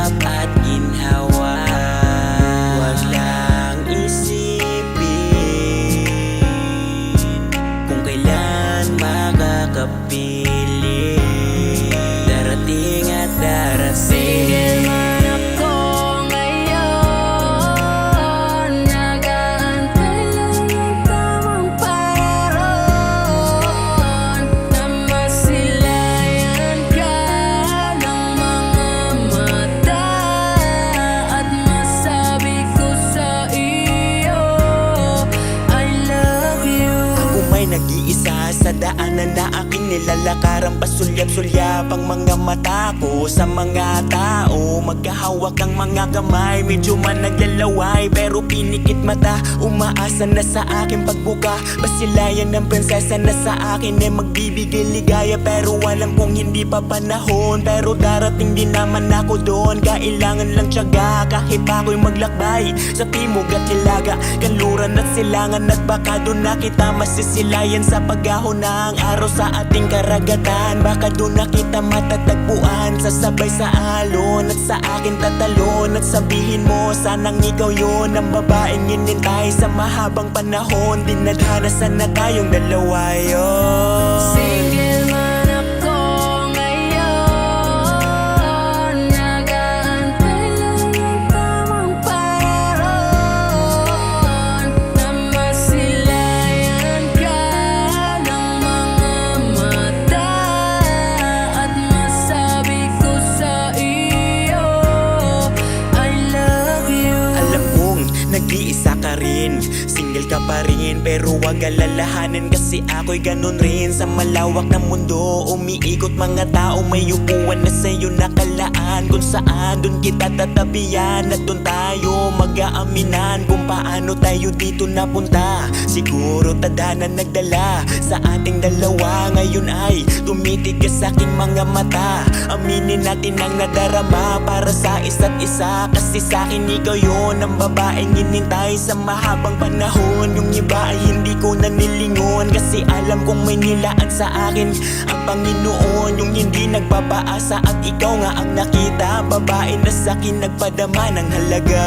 pangarap at ginhawa. Huwag lang isipin kung kailan makakapili. Darating at darating. Sige man ako ngayon, nag-aantay lang ng tamang panahon na masilayan ka ng mga mata at masabi ko sa iyo, I love you. Ako may nag-iisa sa daanan na aking nilalakaran. Pasulyap-sulyap ang mga mata ko sa mga tao. Magkahawak ang mga kamay, medyo man naglalaway, pero pinikit mata, umaasa na sa aking pagbuka. Basilayan ng prinsesa na sa akin ay magbibigay ligaya. Pero alam kong hindi pa panahon, pero darating din naman ako doon. Kailangan lang tiyaga, kahit ako'y maglakbay sa timog at hilaga, kanluran at silangan. At baka doon na kita masisilayan sa paghahon ng araw sa ating karagatan. Baka doon na kita matatagpuan, sasabay sa alon at sa akin tatalon. At sabihin mo sanang ikaw yun ang babaeng inintay sa mahabang panahon. Dinadhana sana tayong dalawa yun. Sige man ako ngayon, nag-aantay lang ng tamang panahon na masilayan ka ng mga mata at masabi ko sa iyo, I love you. Alam kong nag-iisa ka rin, single ka pa rin, pero wag alalahanin kasi ako'y ganun rin. Sa malawak ng mundo, umiikot mga tao, may upuan na sa'yo nakalaan. Kung saan, dun kita tatabihan at dun tayo mag-aaminan kung paano tayo dito napunta. Siguro tadhana nagdala sa ating dalawa. Ngayon ay tumitigas sa aking mga mata. Aminin natin ang nadarama para sa isa't isa, kasi sa'kin ikaw yun ang babaeng inintay sa mahabang panahon. Yung iba ay hindi ko na nilingon, kasi alam kong may nilaan sa akin ang Panginoon. Yung hindi nagpapaasa at ikaw nga ang nakita, babae na sa'kin nagpadama ng halaga.